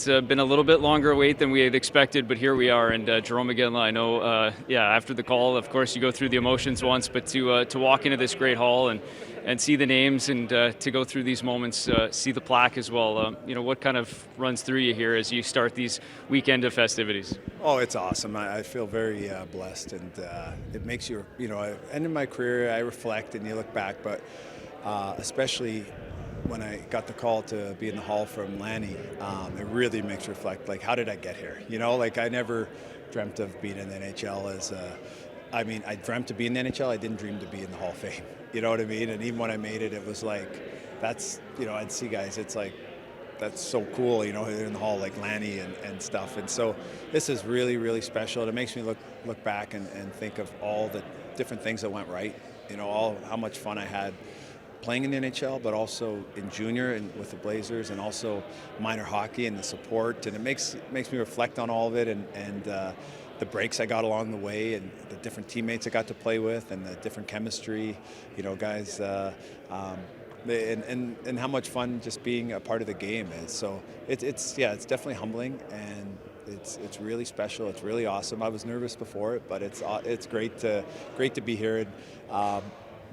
It's been a little bit longer wait than we had expected, but here we are. And Jerome McGinley, I know, after the call, of course, you go through the emotions once, but to walk into this great hall and see the names and to go through these moments, see the plaque as well. What kind of runs through you here as you start these weekend of festivities? Oh, it's awesome. I feel very blessed, and it makes you, end of my career, I reflect and you look back, but especially when I got the call to be in the hall from Lanny, it really makes you reflect, like, how did I get here? I never dreamt of being in the NHL I dreamt to be in the NHL. I didn't dream to be in the Hall of Fame. You know what I mean? And even when I made it, it was like, I'd see guys, it's like, that's so cool, in the hall like Lanny and stuff. And so this is really, really special. It makes me look back and think of all the different things that went right, how much fun I had playing in the NHL, but also in junior and with the Blazers, and also minor hockey and the support. And it makes me reflect on all of it and the breaks I got along the way and the different teammates I got to play with and the different chemistry, guys, and how much fun just being a part of the game is. So it's definitely humbling, and it's really special. It's really awesome. I was nervous before it, but it's great to be here.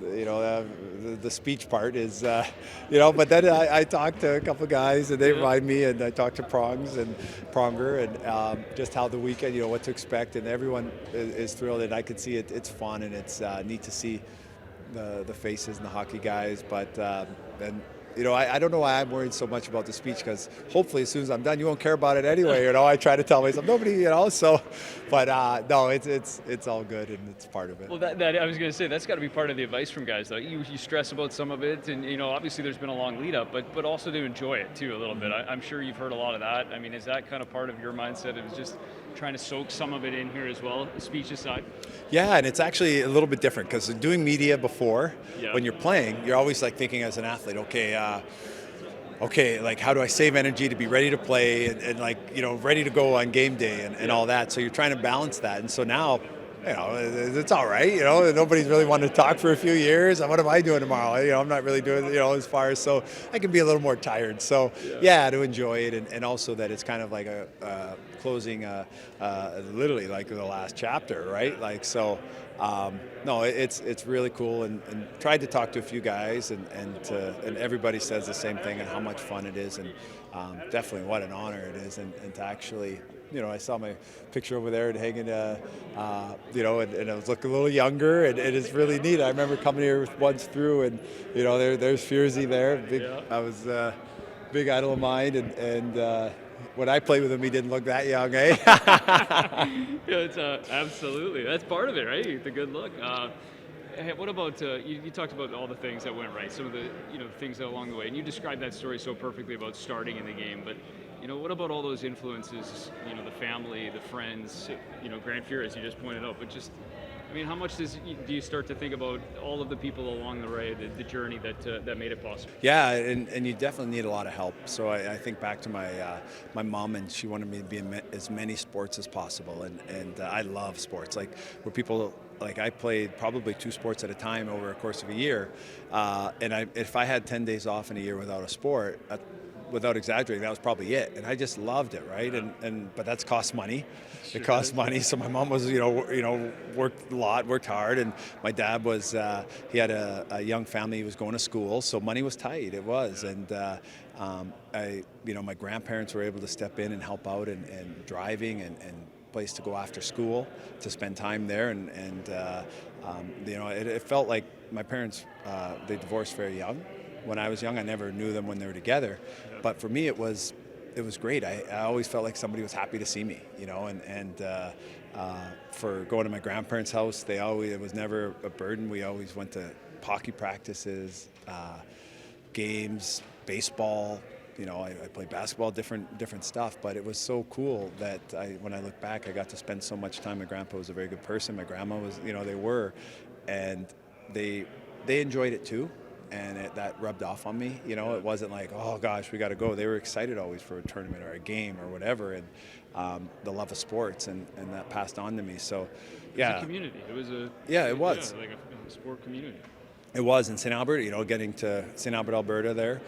And the speech part is, but then I talked to a couple of guys and they remind me, and I talked to Pronger and just how the weekend, what to expect, and everyone is thrilled, and I can see it's fun, and it's neat to see the faces and the hockey guys, but I don't know why I'm worried so much about the speech, because hopefully as soon as I'm done, you won't care about it anyway. I try to tell myself nobody, so, but no, it's all good, and it's part of it. Well, that I was going to say, that's got to be part of the advice from guys, though. You stress about some of it, and obviously there's been a long lead up, but also to enjoy it too a little bit. I'm sure you've heard a lot of that. I mean, is that kind of part of your mindset? It was just trying to soak some of it in here as well, speech aside? Yeah, and it's actually a little bit different, because doing media before, when you're playing, you're always like thinking as an athlete, okay, like, how do I save energy to be ready to play and ready to go on game day and all that. So you're trying to balance that. And so now, it's all right. Nobody's really wanted to talk for a few years. What am I doing tomorrow? I'm not really doing, as far as, so I can be a little more tired. So to enjoy it, and also that it's kind of like a closing, literally like the last chapter, right? Like, so, no, it's really cool, and tried to talk to a few guys, and everybody says the same thing, and how much fun it is, and definitely what an honor it is, and to actually, I saw my picture over there and hanging, and I was looking a little younger, and it is really neat. I remember coming here once through, and there's Furzy there. I was big idol of mine, and when I played with him, he didn't look that young, eh? It's absolutely, that's part of it, right? The good look. Hey, what about you talked about all the things that went right, some of the things along the way, and you described that story so perfectly about starting in the game. But what about all those influences? The family, the friends, Grant Fuhr, as you just pointed out. But just, how much do you start to think about all of the people along the way, the journey that made it possible? Yeah, and you definitely need a lot of help. So I think back to my mom, and she wanted me to be in as many sports as possible, and I love sports. Like, where people, like, I played probably 2 sports at a time over a course of a year, and if I had 10 days off in a year without a sport, without exaggerating, that was probably it. And I just loved it, right? But that's cost money. It cost money. So my mom was, worked a lot, worked hard, and my dad was, he had a young family. He was going to school, so money was tight. It was, and my grandparents were able to step in and help out, and driving and place to go after school to spend time there, and it felt like my parents, they divorced very young. When I was young, I never knew them when they were together, but for me it was great. I always felt like somebody was happy to see me, and for going to my grandparents' house, it was never a burden. We always went to hockey practices, games, baseball. I played basketball, different stuff, but it was so cool that when I look back, I got to spend so much time. My grandpa was a very good person. My grandma was, they were, and they enjoyed it too. And that rubbed off on me. It wasn't like, oh gosh, we got to go. They were excited always for a tournament or a game or whatever, and the love of sports, and that passed on to me. So, yeah. It was a community. It was it was like a sport community. It was in St. Albert. Getting to St. Albert, Alberta, there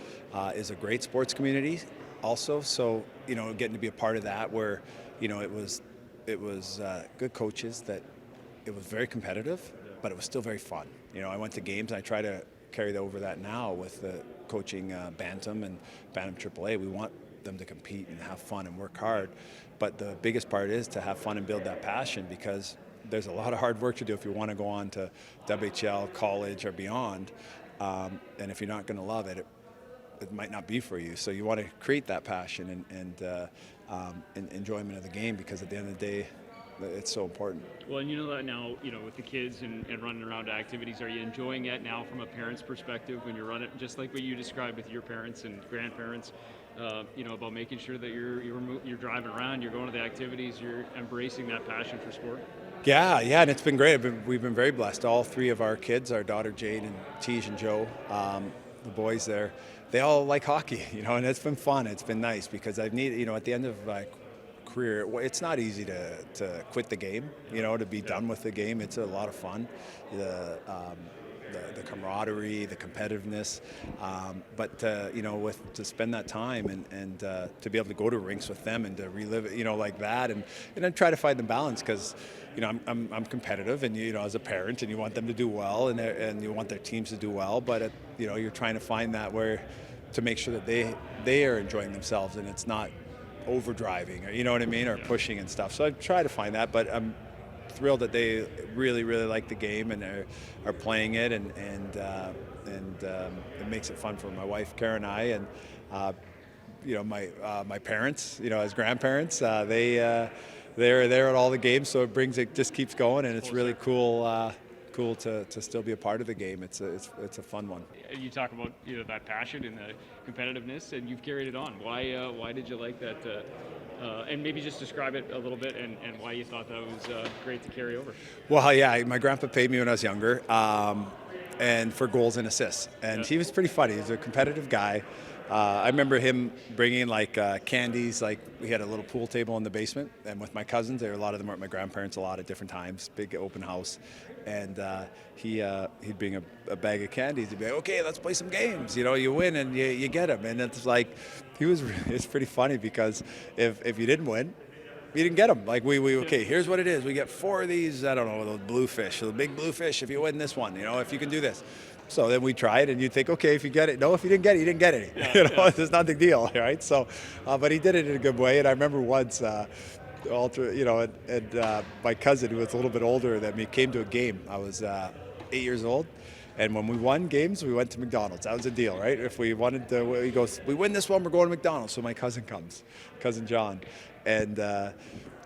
is a great sports community. also. So getting to be a part of that, where it was good coaches, that it was very competitive, but it was still very fun. I went to games, and I try to carry over that now with the coaching Bantam and Bantam AAA. We want them to compete and have fun and work hard, but the biggest part is to have fun and build that passion, because there's a lot of hard work to do if you want to go on to WHL, college, or beyond. And if you're not going to love it, it might not be for you. So you want to create that passion and enjoyment of the game, because at the end of the day, it's so important. Well, and that now, with the kids and running around to activities, are you enjoying it now from a parent's perspective when you're running, just like what you described with your parents and grandparents, about making sure that you're driving around, you're going to the activities, you're embracing that passion for sport? Yeah, and it's been great. We've been very blessed. All three of our kids, our daughter Jade and Tej and Joe, the boys there, they all like hockey, and it's been fun. It's been nice, because I've needed, at the end of my career, it's not easy to quit the game, to be done with the game. It's a lot of fun, the camaraderie, the competitiveness, but to spend that time and to be able to go to rinks with them and to relive it, like that, and then try to find the balance, because I'm competitive, and as a parent, and you want them to do well, and you want their teams to do well, but you're trying to find that where to make sure that they are enjoying themselves, and it's not overdriving, or what I mean, or pushing and stuff. So I try to find that, but I'm thrilled that they really, really like the game and are playing it, and it makes it fun for my wife Karen and I, and my parents, as grandparents, they're there at all the games, so it just keeps going, and it's really cool to still be a part of the game. It's a fun one. You talk about that passion and the competitiveness, and you've carried it on. Why did you like that? And maybe just describe it a little bit, and why you thought that was great to carry over. Well, yeah, my grandpa paid me when I was younger, and for goals and assists, and he was pretty funny. He's a competitive guy. I remember him bringing candies. We had a little pool table in the basement, and with my cousins, a lot of them were at my grandparents a lot at different times, big open house, and he'd bring a bag of candies. He'd be like, "Okay, let's play some games. You win and you get them." And it's it's pretty funny, because if you didn't win, you didn't get them. Okay, here's what it is. We get 4 of these, I don't know, those bluefish, the big bluefish, if you win this one, if you can do this. So then we tried, and you'd think, okay, if you get it. No, if you didn't get it, you didn't get any. It's not a big deal, right? So, but he did it in a good way. And I remember once, my cousin, who was a little bit older than me, came to a game. I was 8 years old. And when we won games, we went to McDonald's. That was a deal, right? If we wanted to, he goes, "We win this one, we're going to McDonald's." So my cousin comes, cousin John, and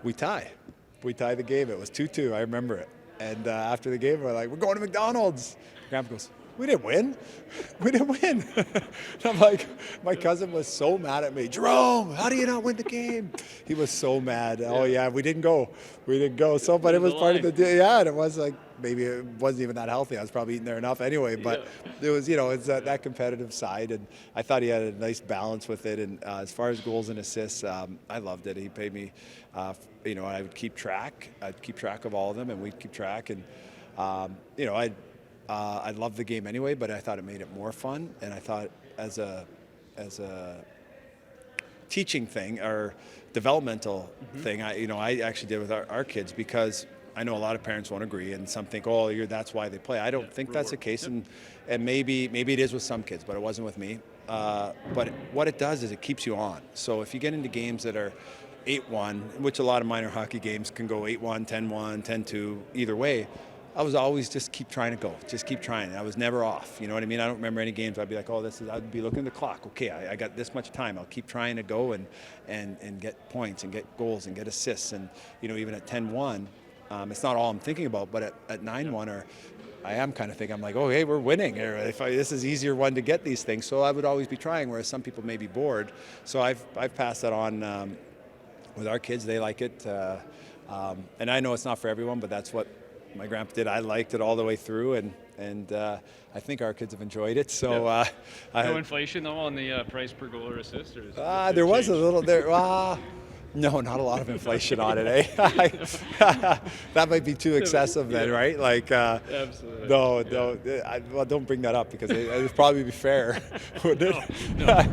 we tie. We tie the game. It was 2-2. I remember it. And after the game, we're like, "We're going to McDonald's." Grandpa goes, "We didn't win. We didn't win." And I'm like, my cousin was so mad at me. "Jerome, how do you not win the game?" He was so mad. "Oh yeah, we didn't go. We didn't go." So, but it was part of the deal. Yeah, and it was maybe it wasn't even that healthy. I was probably eating there enough anyway. But it was, it's that competitive side, and I thought he had a nice balance with it. And as far as goals and assists, I loved it. He paid me. I would keep track. I'd keep track of all of them, and we'd keep track. And I loved the game anyway, but I thought it made it more fun, and I thought as a teaching thing or developmental thing, I actually did with our kids, because I know a lot of parents won't agree, and some think, "Oh, that's why they play." I don't think that's the case, and maybe it is with some kids, but it wasn't with me. But what it does is it keeps you on. So if you get into games that are 8-1, which a lot of minor hockey games can go 8-1, 10-1, 10-2, either way, I was always just keep trying to go, just keep trying. I was never off. You know what I mean? I don't remember any games I'd be like, I'd be looking at the clock. Okay, I got this much time. I'll keep trying to go and get points and get goals and get assists. And, even at 10-1, it's not all I'm thinking about, but at 9-1, I am kind of thinking, I'm like, "Oh, hey, we're winning. This is easier one to get these things." So I would always be trying, whereas some people may be bored. So I've passed that on with our kids. They like it. And I know it's not for everyone, but that's what my grandpa did. I liked it all the way through, and I think our kids have enjoyed it. So no inflation though on the price per goal or assist, or there was a little there. No, not a lot of inflation on it, eh? That might be too excessive then, right? Absolutely. No, don't bring that up, because it would probably be fair, wouldn't it? No.